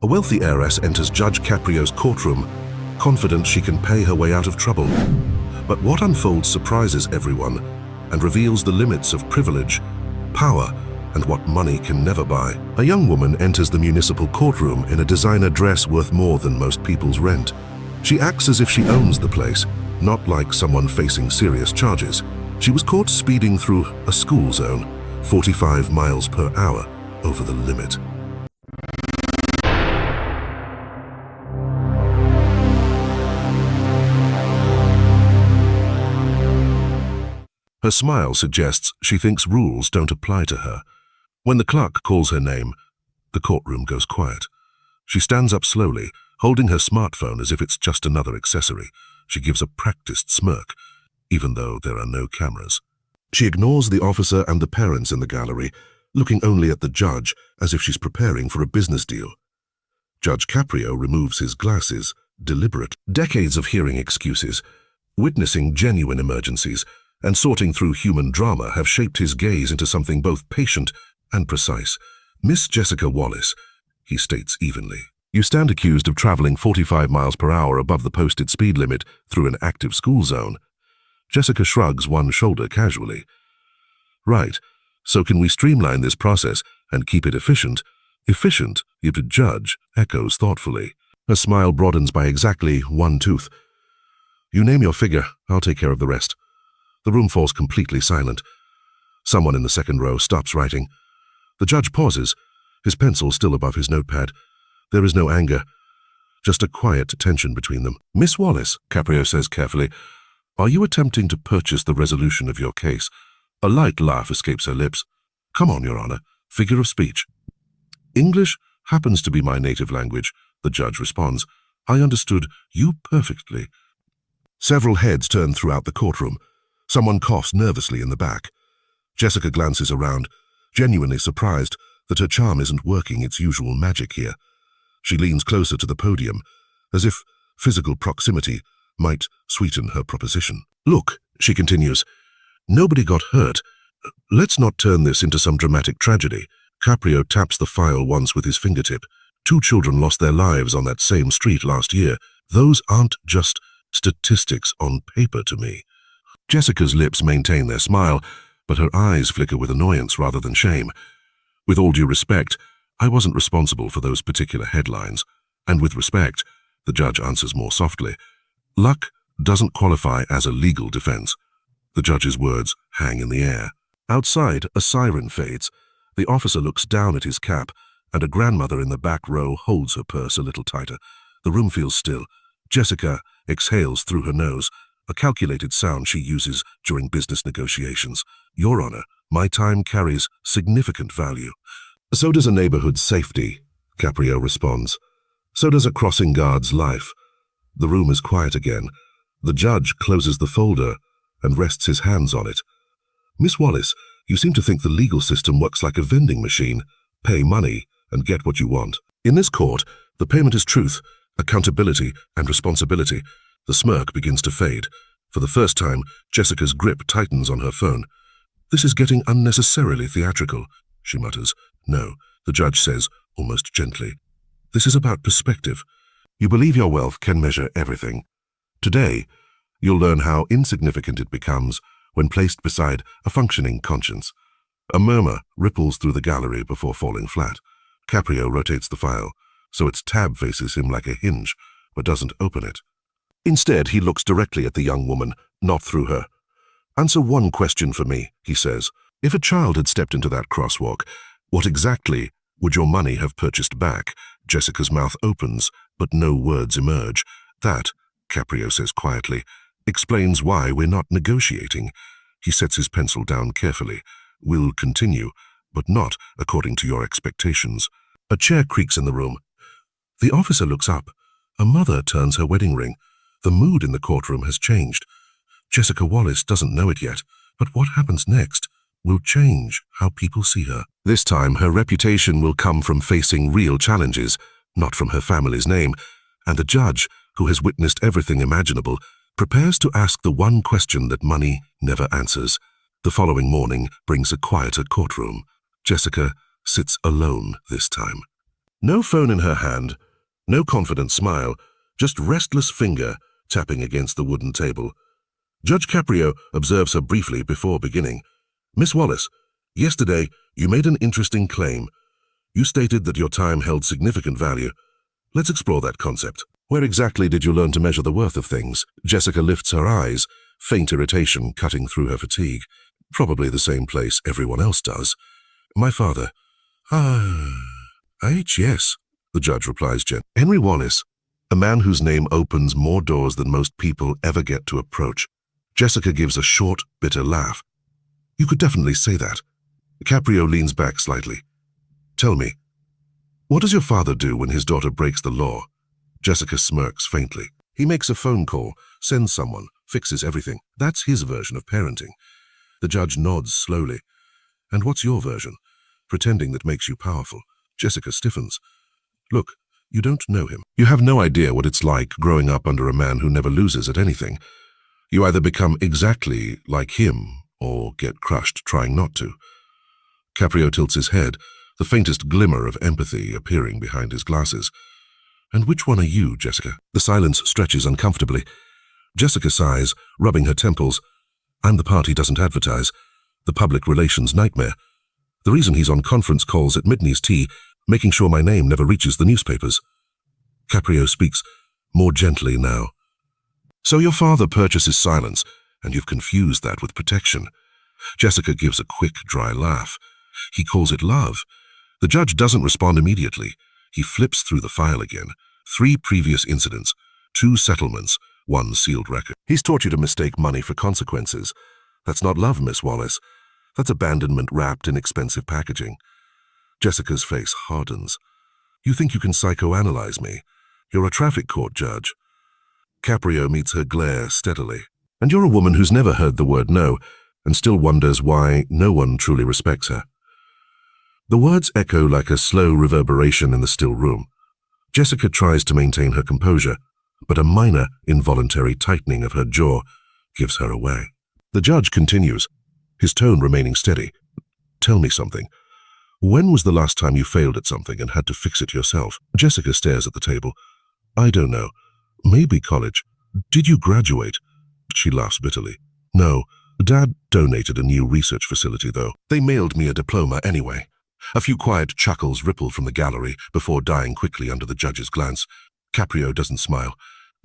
A wealthy heiress enters Judge Caprio's courtroom, confident she can pay her way out of trouble. But what unfolds surprises everyone and reveals the limits of privilege, power, and what money can never buy. A young woman enters the municipal courtroom in a designer dress worth more than most people's rent. She acts as if she owns the place, not like someone facing serious charges. She was caught speeding through a school zone, 45 miles per hour, over the limit. Her smile suggests she thinks rules don't apply to her. When the clerk calls her name, the courtroom goes quiet. She stands up slowly, holding her smartphone as if it's just another accessory. She gives a practiced smirk, even though there are no cameras. She ignores the officer and the parents in the gallery, looking only at the judge as if she's preparing for a business deal. Judge Caprio removes his glasses, deliberate. Decades of hearing excuses, witnessing genuine emergencies, and sorting through human drama have shaped his gaze into something both patient and precise. Miss Jessica Wallace, he states evenly, you stand accused of traveling 45 miles per hour above the posted speed limit through an active school zone. Jessica shrugs one shoulder casually. Right, so can we streamline this process and keep it efficient? Efficient, the judge echoes thoughtfully. Her smile broadens by exactly one tooth. You name your figure, I'll take care of the rest. The room falls completely silent. Someone in the second row stops writing. The judge pauses, his pencil still above his notepad. There is no anger, just a quiet tension between them. Miss Wallace, Caprio says carefully, are you attempting to purchase the resolution of your case? A light laugh escapes her lips. Come on, Your Honor, figure of speech. English happens to be my native language, the judge responds. I understood you perfectly. Several heads turn throughout the courtroom. Someone coughs nervously in the back. Jessica glances around, genuinely surprised that her charm isn't working its usual magic here. She leans closer to the podium, as if physical proximity might sweeten her proposition. Look, she continues, nobody got hurt. Let's not turn this into some dramatic tragedy. Caprio taps the file once with his fingertip. 2 children lost their lives on that same street last year. Those aren't just statistics on paper to me. Jessica's lips maintain their smile, but her eyes flicker with annoyance rather than shame. With all due respect, I wasn't responsible for those particular headlines. And with respect, the judge answers more softly. Luck doesn't qualify as a legal defense. The judge's words hang in the air. Outside, a siren fades. The officer looks down at his cap, and a grandmother in the back row holds her purse a little tighter. The room feels still. Jessica exhales through her nose, a calculated sound she uses during business negotiations. Your Honor, my time carries significant value. So does a neighborhood's safety, Caprio responds. So does a crossing guard's life. The room is quiet again. The judge closes the folder and rests his hands on it. Miss Wallace, you seem to think the legal system works like a vending machine. Pay money and get what you want. In this court, the payment is truth, accountability, and responsibility. The smirk begins to fade. For the first time, Jessica's grip tightens on her phone. This is getting unnecessarily theatrical, she mutters. No, the judge says, almost gently. This is about perspective. You believe your wealth can measure everything. Today, you'll learn how insignificant it becomes when placed beside a functioning conscience. A murmur ripples through the gallery before falling flat. Caprio rotates the file, so its tab faces him like a hinge, but doesn't open it. Instead, he looks directly at the young woman, not through her. Answer one question for me, he says. If a child had stepped into that crosswalk, what exactly would your money have purchased back? Jessica's mouth opens, but no words emerge. That, Caprio says quietly, explains why we're not negotiating. He sets his pencil down carefully. We'll continue, but not according to your expectations. A chair creaks in the room. The officer looks up. A mother turns her wedding ring. The mood in the courtroom has changed. Jessica Wallace doesn't know it yet, but what happens next will change how people see her. This time, her reputation will come from facing real challenges, not from her family's name, and the judge, who has witnessed everything imaginable, prepares to ask the one question that money never answers. The following morning brings a quieter courtroom. Jessica sits alone this time. No phone in her hand, no confident smile, just restless finger tapping against the wooden table. Judge Caprio observes her briefly before beginning. Miss Wallace, yesterday you made an interesting claim. You stated that your time held significant value. Let's explore that concept. Where exactly did you learn to measure the worth of things? Jessica lifts her eyes, faint irritation cutting through her fatigue. Probably the same place everyone else does. My father. Yes, the judge replies gently. Henry Wallace, a man whose name opens more doors than most people ever get to approach. Jessica gives a short, bitter laugh. You could definitely say that. Caprio leans back slightly. Tell me, what does your father do when his daughter breaks the law? Jessica smirks faintly. He makes a phone call, sends someone, fixes everything. That's his version of parenting. The judge nods slowly. And what's your version? Pretending that makes you powerful. Jessica stiffens. Look, you don't know him. You have no idea what it's like growing up under a man who never loses at anything. You either become exactly like him or get crushed trying not to. Caprio tilts his head, the faintest glimmer of empathy appearing behind his glasses. And which one are you, Jessica? The silence stretches uncomfortably. Jessica sighs, rubbing her temples. I'm the part he doesn't advertise. The public relations nightmare. The reason he's on conference calls at Midney's tea, making sure my name never reaches the newspapers. Caprio speaks, more gently now. So your father purchases silence, and you've confused that with protection. Jessica gives a quick, dry laugh. He calls it love. The judge doesn't respond immediately. He flips through the file again. 3 previous incidents, 2 settlements, 1 sealed record. He's taught you to mistake money for consequences. That's not love, Miss Wallace. That's abandonment wrapped in expensive packaging. Jessica's face hardens. You think you can psychoanalyze me? You're a traffic court judge. Caprio meets her glare steadily. And you're a woman who's never heard the word no, and still wonders why no one truly respects her. The words echo like a slow reverberation in the still room. Jessica tries to maintain her composure, but a minor, involuntary tightening of her jaw gives her away. The judge continues, his tone remaining steady. Tell me something. When was the last time you failed at something and had to fix it yourself? Jessica stares at the table. I don't know. Maybe college. Did you graduate? She laughs bitterly. No. Dad donated a new research facility, though. They mailed me a diploma anyway. A few quiet chuckles ripple from the gallery before dying quickly under the judge's glance. Caprio doesn't smile.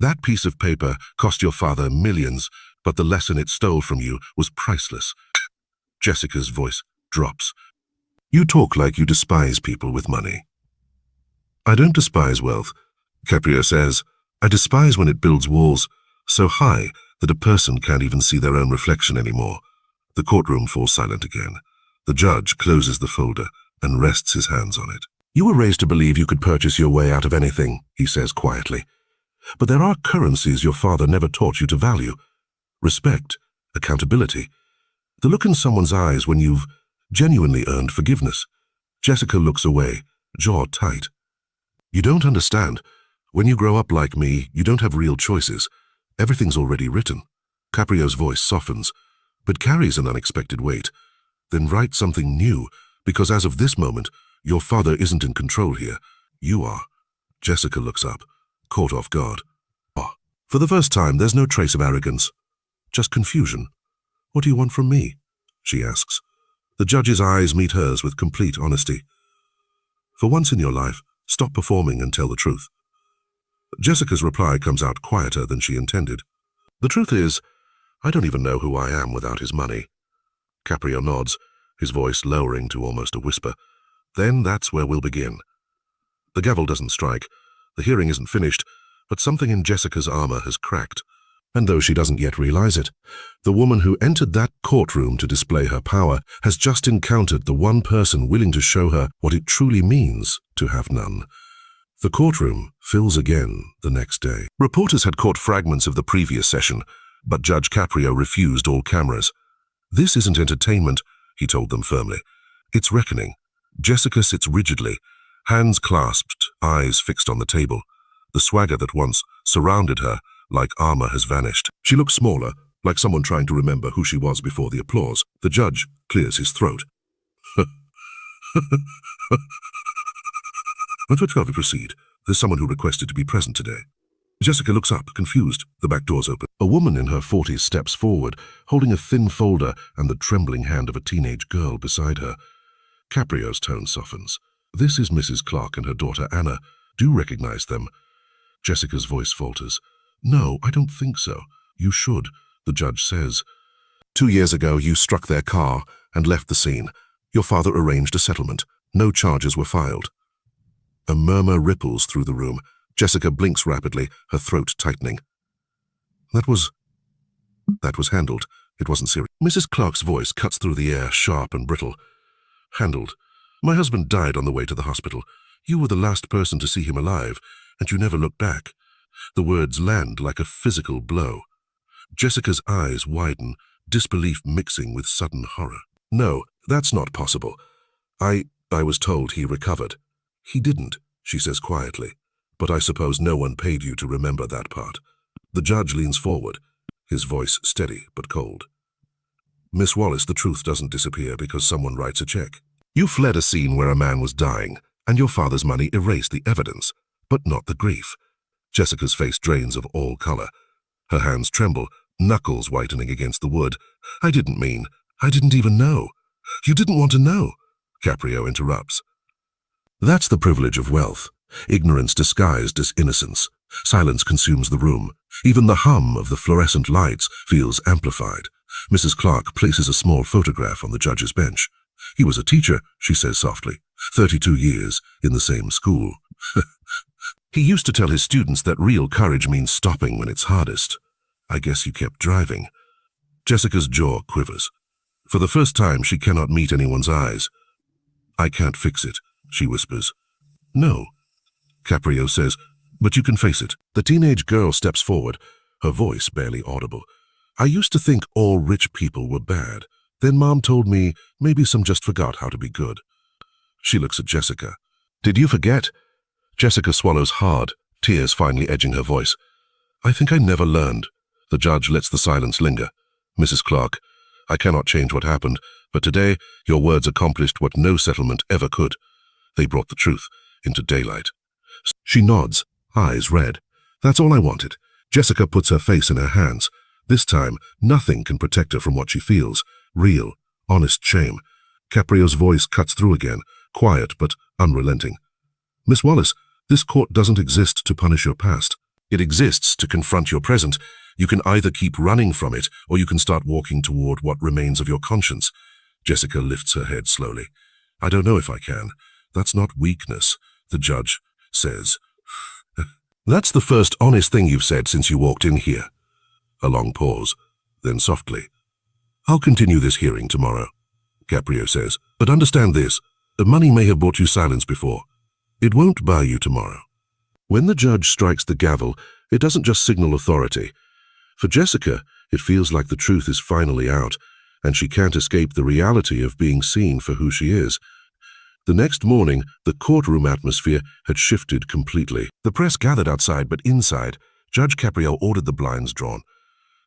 That piece of paper cost your father millions, but the lesson it stole from you was priceless. Jessica's voice drops. You talk like you despise people with money. I don't despise wealth, Caprio says. I despise when it builds walls so high that a person can't even see their own reflection anymore. The courtroom falls silent again. The judge closes the folder and rests his hands on it. You were raised to believe you could purchase your way out of anything, he says quietly. But there are currencies your father never taught you to value. Respect, accountability, the look in someone's eyes when you've genuinely earned forgiveness. Jessica looks away, jaw tight. You don't understand. When you grow up like me, you don't have real choices. Everything's already written. Caprio's voice softens, but carries an unexpected weight. Then write something new, because as of this moment, your father isn't in control here. You are. Jessica looks up, caught off guard. Ah. For the first time, there's no trace of arrogance. Just confusion. What do you want from me? She asks. The judge's eyes meet hers with complete honesty. For once in your life, stop performing and tell the truth. Jessica's reply comes out quieter than she intended. The truth is, I don't even know who I am without his money. Caprio nods, his voice lowering to almost a whisper. Then that's where we'll begin. The gavel doesn't strike. The hearing isn't finished, but something in Jessica's armor has cracked. And though she doesn't yet realize it, the woman who entered that courtroom to display her power has just encountered the one person willing to show her what it truly means to have none. The courtroom fills again the next day. Reporters had caught fragments of the previous session, but Judge Caprio refused all cameras. This isn't entertainment, he told them firmly. It's reckoning. Jessica sits rigidly, hands clasped, eyes fixed on the table. The swagger that once surrounded her like armor has vanished. She looks smaller, like someone trying to remember who she was before the applause. The judge clears his throat. At 12 we proceed. There's someone who requested to be present today. Jessica looks up, confused. The back door's open. A woman in her 40s steps forward, holding a thin folder and the trembling hand of a teenage girl beside her. Caprio's tone softens. This is Mrs. Clark and her daughter Anna. Do you recognize them? Jessica's voice falters. No, I don't think so. You should, the judge says. 2 years ago, you struck their car and left the scene. Your father arranged a settlement. No charges were filed. A murmur ripples through the room. Jessica blinks rapidly, her throat tightening. That was handled. It wasn't serious. Mrs. Clark's voice cuts through the air, sharp and brittle. Handled. My husband died on the way to the hospital. You were the last person to see him alive, and you never looked back. The words land like a physical blow. Jessica's eyes widen, disbelief mixing with sudden horror. No, that's not possible. I was told he recovered. He didn't, she says quietly. But I suppose no one paid you to remember that part. The judge leans forward, his voice steady but cold. Miss Wallace, the truth doesn't disappear because someone writes a check. You fled a scene where a man was dying, and your father's money erased the evidence, but not the grief. Jessica's face drains of all color. Her hands tremble, knuckles whitening against the wood. I didn't even know. You didn't want to know, Caprio interrupts. That's the privilege of wealth. Ignorance disguised as innocence. Silence consumes the room. Even the hum of the fluorescent lights feels amplified. Mrs. Clark places a small photograph on the judge's bench. He was a teacher, she says softly. 32 years in the same school. He used to tell his students that real courage means stopping when it's hardest. I guess you kept driving. Jessica's jaw quivers. For the first time, she cannot meet anyone's eyes. I can't fix it, she whispers. No, Caprio says, but you can face it. The teenage girl steps forward, her voice barely audible. I used to think all rich people were bad. Then Mom told me maybe some just forgot how to be good. She looks at Jessica. Did you forget? Jessica swallows hard, tears finally edging her voice. I think I never learned. The judge lets the silence linger. Mrs. Clark, I cannot change what happened, but today your words accomplished what no settlement ever could. They brought the truth into daylight. She nods, eyes red. That's all I wanted. Jessica puts her face in her hands. This time, nothing can protect her from what she feels. Real, honest shame. Caprio's voice cuts through again, quiet but unrelenting. Miss Wallace, this court doesn't exist to punish your past. It exists to confront your present. You can either keep running from it, or you can start walking toward what remains of your conscience. Jessica lifts her head slowly. I don't know if I can. That's not weakness, the judge says. That's the first honest thing you've said since you walked in here. A long pause, then softly. I'll continue this hearing tomorrow, Caprio says. But understand this, the money may have bought you silence before. It won't buy you tomorrow. When the judge strikes the gavel, it doesn't just signal authority. For Jessica, it feels like the truth is finally out, and she can't escape the reality of being seen for who she is. The next morning, the courtroom atmosphere had shifted completely. The press gathered outside, but inside, Judge Caprio ordered the blinds drawn.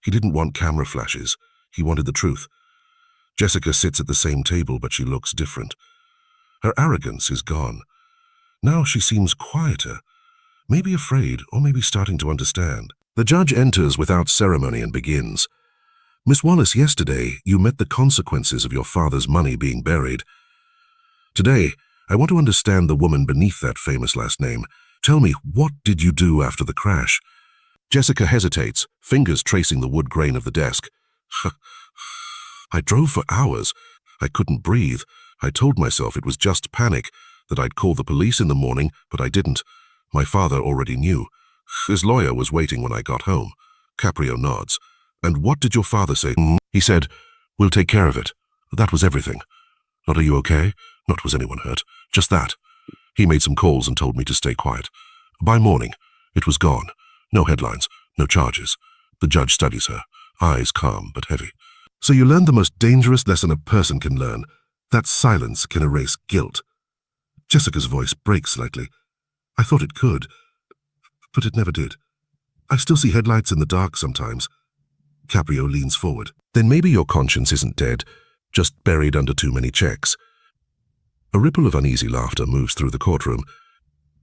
He didn't want camera flashes. He wanted the truth. Jessica sits at the same table, but she looks different. Her arrogance is gone. Now she seems quieter, maybe afraid, or maybe starting to understand. The judge enters without ceremony and begins. Miss Wallace, yesterday you met the consequences of your father's money being buried. Today, I want to understand the woman beneath that famous last name. Tell me, what did you do after the crash? Jessica hesitates, fingers tracing the wood grain of the desk. I drove for hours. I couldn't breathe. I told myself it was just panic, that I'd call the police in the morning, but I didn't. My father already knew. His lawyer was waiting when I got home. Caprio nods. And what did your father say? He said, we'll take care of it. That was everything. Not are you okay? Not was anyone hurt. Just that. He made some calls and told me to stay quiet. By morning, it was gone. No headlines, no charges. The judge studies her, eyes calm but heavy. So you learned the most dangerous lesson a person can learn, that silence can erase guilt. Jessica's voice breaks slightly. I thought it could, but it never did. I still see headlights in the dark sometimes. Caprio leans forward. Then maybe your conscience isn't dead, just buried under too many checks. A ripple of uneasy laughter moves through the courtroom.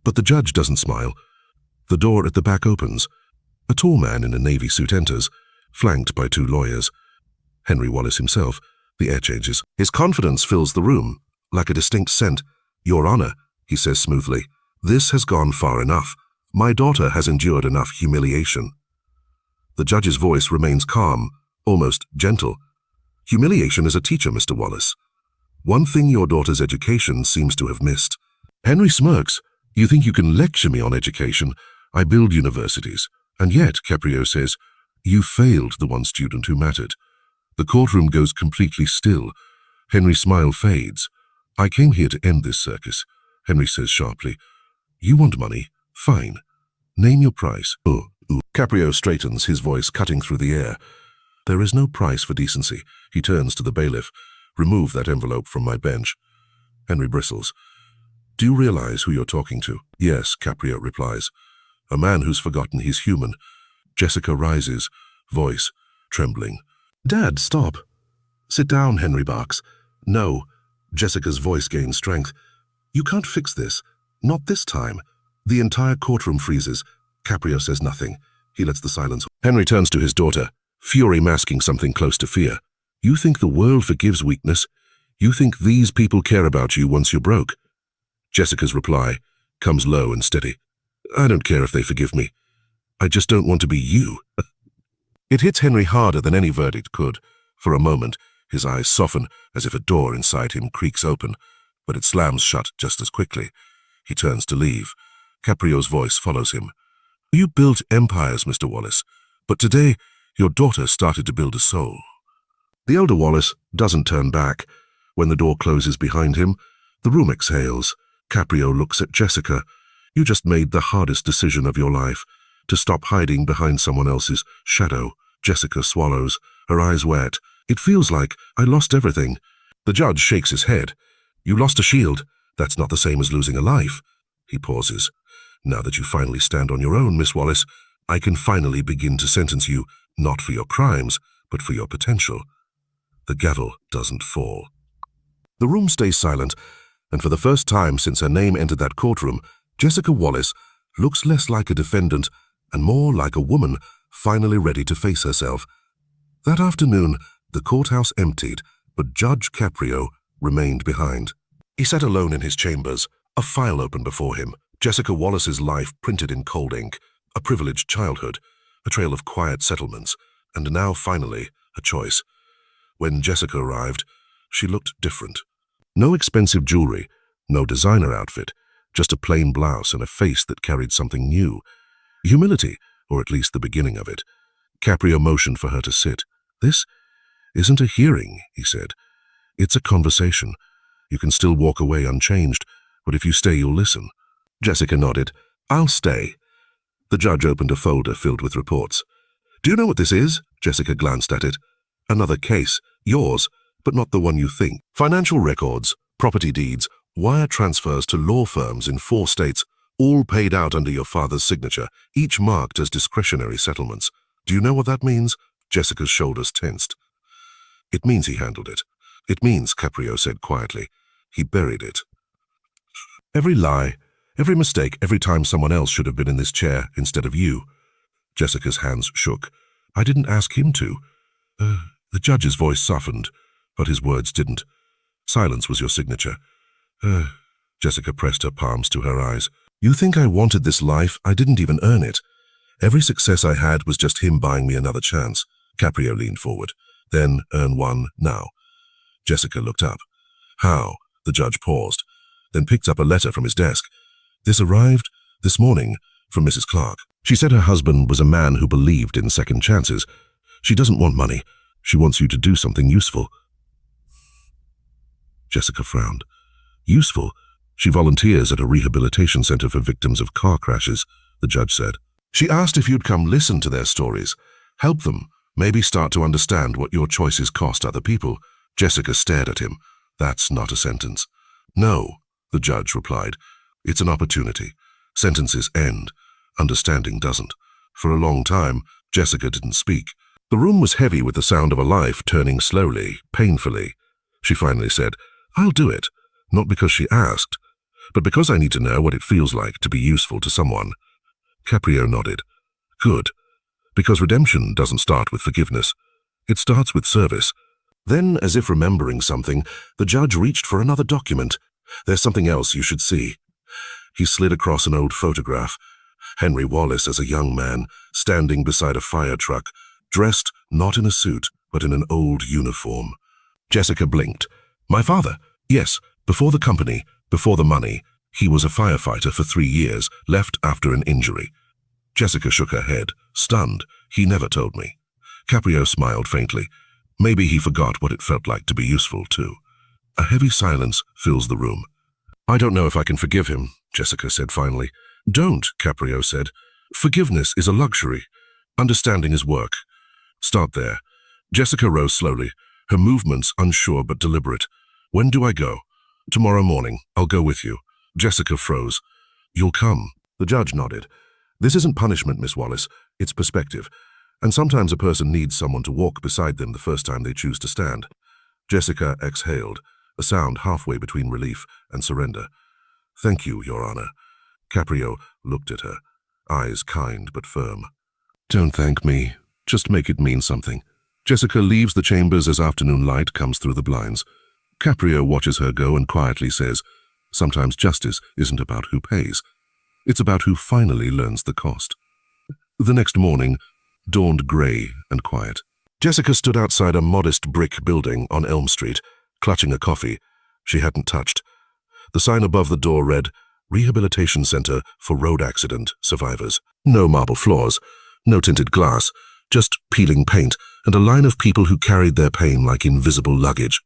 But the judge doesn't smile. The door at the back opens. A tall man in a navy suit enters, flanked by two lawyers. Henry Wallace himself. The air changes. His confidence fills the room, like a distinct scent. "Your Honor," he says smoothly, "this has gone far enough. My daughter has endured enough humiliation." The judge's voice remains calm, almost gentle. "Humiliation is a teacher, Mr. Wallace. One thing your daughter's education seems to have missed." Henry smirks. "You think you can lecture me on education? I build universities. And yet," Caprio says, "you failed the one student who mattered." The courtroom goes completely still. Henry's smile fades. "I came here to end this circus," Henry says sharply. "You want money? Fine. Name your price." "Oh." Caprio straightens, his voice cutting through the air. "There is no price for decency." He turns to the bailiff. "Remove that envelope from my bench." Henry bristles. "Do you realize who you're talking to?" "Yes," Caprio replies. "A man who's forgotten he's human." Jessica rises, voice trembling. "Dad, stop." "Sit down," Henry barks. "No." Jessica's voice gains strength. "You can't fix this. Not this time." The entire courtroom freezes. Caprio says nothing. He lets the silence. Henry turns to his daughter, fury masking something close to fear. "You think the world forgives weakness? You think these people care about you once you're broke?" Jessica's reply comes low and steady. "I don't care if they forgive me. I just don't want to be you." It hits Henry harder than any verdict could. For a moment, his eyes soften as if a door inside him creaks open, but it slams shut just as quickly. He turns to leave. Caprio's voice follows him. "You built empires, Mr. Wallace, but today your daughter started to build a soul." The elder Wallace doesn't turn back. When the door closes behind him, the room exhales. Caprio looks at Jessica. "You just made the hardest decision of your life, to stop hiding behind someone else's shadow." Jessica swallows, her eyes wet. "It feels like I lost everything." The judge shakes his head. "You lost a shield. That's not the same as losing a life." He pauses. "Now that you finally stand on your own, Miss Wallace, I can finally begin to sentence you, not for your crimes, but for your potential." The gavel doesn't fall. The room stays silent, and for the first time since her name entered that courtroom, Jessica Wallace looks less like a defendant and more like a woman finally ready to face herself. That afternoon, the courthouse emptied, but Judge Caprio remained behind. He sat alone in his chambers, a file open before him, Jessica Wallace's life printed in cold ink, a privileged childhood, a trail of quiet settlements, and now finally a choice. When Jessica arrived, she looked different. No expensive jewelry, no designer outfit, just a plain blouse and a face that carried something new. Humility, or at least the beginning of it. Caprio motioned for her to sit. "This isn't a hearing," he said. "It's a conversation. You can still walk away unchanged, but if you stay, you'll listen." Jessica nodded. "I'll stay." The judge opened a folder filled with reports. "Do you know what this is?" Jessica glanced at it. "Another case. Yours, but not the one you think. Financial records, property deeds, wire transfers to law firms in 4 states, all paid out under your father's signature, each marked as discretionary settlements. Do you know what that means?" Jessica's shoulders tensed. "It means he handled it. It means," Caprio said quietly, "he buried it. Every lie, every mistake, every time someone else should have been in this chair instead of you." Jessica's hands shook. "I didn't ask him to." The judge's voice softened, but his words didn't. "Silence was your signature." Jessica pressed her palms to her eyes. "You think I wanted this life? I didn't even earn it. Every success I had was just him buying me another chance." Caprio leaned forward. "Then earn one now." Jessica looked up. "How?" The judge paused, then picked up a letter from his desk. "This arrived this morning from Mrs. Clark. She said her husband was a man who believed in second chances. She doesn't want money. She wants you to do something useful." Jessica frowned. "Useful?" "She volunteers at a rehabilitation center for victims of car crashes," the judge said. "She asked if you'd come listen to their stories, help them, maybe start to understand what your choices cost other people." Jessica stared at him. "That's not a sentence." "No," the judge replied. "It's an opportunity. Sentences end. Understanding doesn't." For a long time, Jessica didn't speak. The room was heavy with the sound of a life turning slowly, painfully. She finally said, "I'll do it," not because she asked, but because I need to know what it feels like to be useful to someone. Caprio nodded. Good. Because redemption doesn't start with forgiveness. It starts with service. Then, as if remembering something, the judge reached for another document. There's something else you should see. He slid across an old photograph. Henry Wallace as a young man, standing beside a fire truck, dressed not in a suit, but in an old uniform. Jessica blinked. My father? Yes, before the company, before the money. He was a firefighter for 3 years, left after an injury. Jessica shook her head, stunned. He never told me. Caprio smiled faintly. Maybe he forgot what it felt like to be useful, too. A heavy silence fills the room. I don't know if I can forgive him, Jessica said finally. Don't, Caprio said. Forgiveness is a luxury. Understanding is work. Start there. Jessica rose slowly, her movements unsure but deliberate. When do I go? Tomorrow morning. I'll go with you. Jessica froze. You'll come. The judge nodded. This isn't punishment, Miss Wallace. It's perspective. And sometimes a person needs someone to walk beside them the first time they choose to stand. Jessica exhaled, a sound halfway between relief and surrender. Thank you, Your Honor. Caprio looked at her, eyes kind but firm. Don't thank me. Just make it mean something. Jessica leaves the chambers as afternoon light comes through the blinds. Caprio watches her go and quietly says, sometimes justice isn't about who pays. It's about who finally learns the cost. The next morning dawned grey and quiet. Jessica stood outside a modest brick building on Elm Street, clutching a coffee she hadn't touched. The sign above the door read, Rehabilitation Center for Road Accident Survivors. No marble floors, no tinted glass, just peeling paint and a line of people who carried their pain like invisible luggage.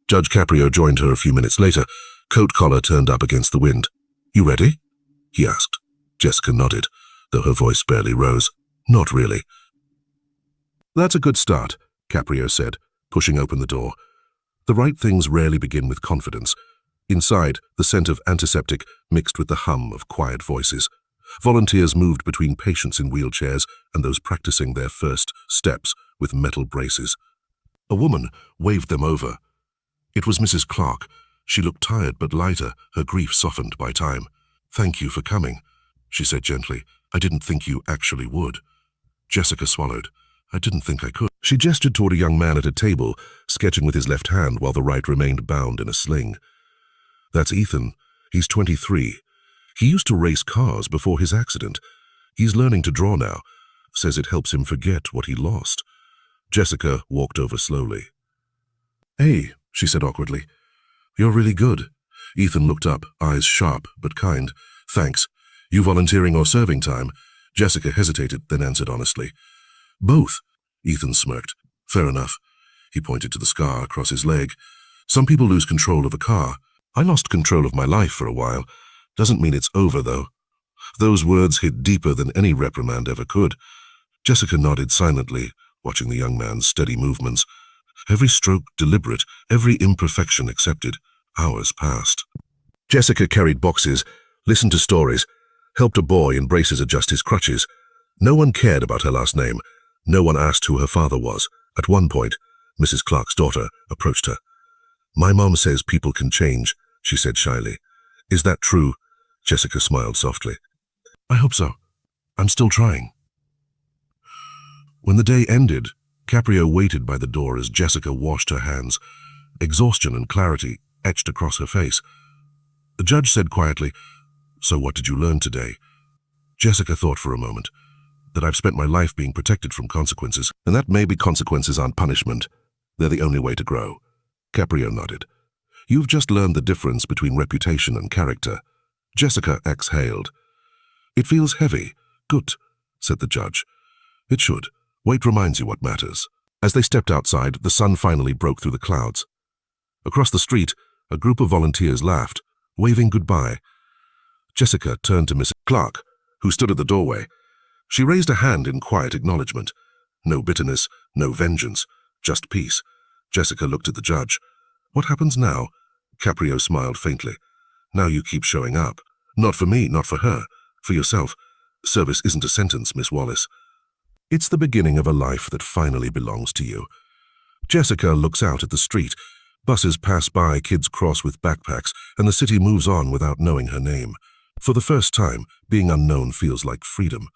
Judge Caprio joined her a few minutes later, coat collar turned up against the wind. You ready? He asked. Jessica nodded, though her voice barely rose. Not really. That's a good start, Caprio said, pushing open the door. The right things rarely begin with confidence. Inside, the scent of antiseptic mixed with the hum of quiet voices. Volunteers moved between patients in wheelchairs and those practicing their first steps with metal braces. A woman waved them over. It was Mrs. Clark. She looked tired but lighter, her grief softened by time. Thank you for coming, she said gently. I didn't think you actually would. Jessica swallowed. I didn't think I could. She gestured toward a young man at a table, sketching with his left hand while the right remained bound in a sling. That's Ethan. He's 23. He used to race cars before his accident. He's learning to draw now. Says it helps him forget what he lost. Jessica walked over slowly. Hey, she said awkwardly. You're really good. Ethan looked up, eyes sharp but kind. Thanks. You volunteering or serving time? Jessica hesitated, then answered honestly. Both. Ethan smirked. Fair enough. He pointed to the scar across his leg. Some people lose control of a car. I lost control of my life for a while. Doesn't mean it's over, though. Those words hit deeper than any reprimand ever could. Jessica nodded silently, watching the young man's steady movements. Every stroke deliberate, every imperfection accepted. Hours passed. Jessica carried boxes, listened to stories, helped a boy in braces adjust his crutches. No one cared about her last name. No one asked who her father was. At one point, Mrs. Clark's daughter approached her. My mom says people can change, she said shyly. Is that true? Jessica smiled softly. I hope so. I'm still trying. When the day ended, Caprio waited by the door as Jessica washed her hands. Exhaustion and clarity etched across her face. The judge said quietly, So what did you learn today? Jessica thought for a moment. That I've spent my life being protected from consequences, and that maybe consequences aren't punishment. They're the only way to grow. Caprio nodded. You've just learned the difference between reputation and character. Jessica exhaled. It feels heavy. Good, said the judge. It should. Weight reminds you what matters. As they stepped outside, the sun finally broke through the clouds. Across the street, a group of volunteers laughed, waving goodbye. Jessica turned to Miss Clark, who stood at the doorway. She raised a hand in quiet acknowledgement. No bitterness, no vengeance, just peace. Jessica looked at the judge. What happens now? Caprio smiled faintly. Now you keep showing up. Not for me, not for her. For yourself. Service isn't a sentence, Miss Wallace. It's the beginning of a life that finally belongs to you. Jessica looks out at the street. Buses pass by, kids cross with backpacks, and the city moves on without knowing her name. For the first time, being unknown feels like freedom.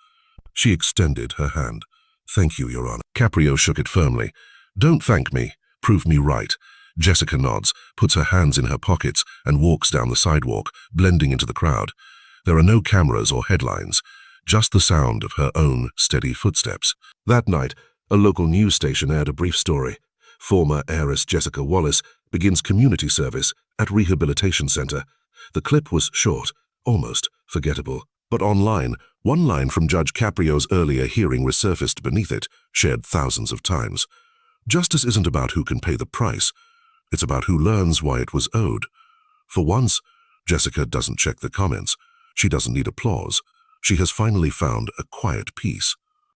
She extended her hand. "Thank you, Your Honor." Caprio shook it firmly. "Don't thank me. Prove me right." Jessica nods, puts her hands in her pockets, and walks down the sidewalk, blending into the crowd. There are no cameras or headlines, just the sound of her own steady footsteps. That night, a local news station aired a brief story. Former heiress Jessica Wallace begins community service at rehabilitation center. The clip was short, almost forgettable. But online, one line from Judge Caprio's earlier hearing resurfaced beneath it, shared thousands of times. "Justice isn't about who can pay the price. It's about who learns why it was owed." For once, Jessica doesn't check the comments. She doesn't need applause. She has finally found a quiet peace.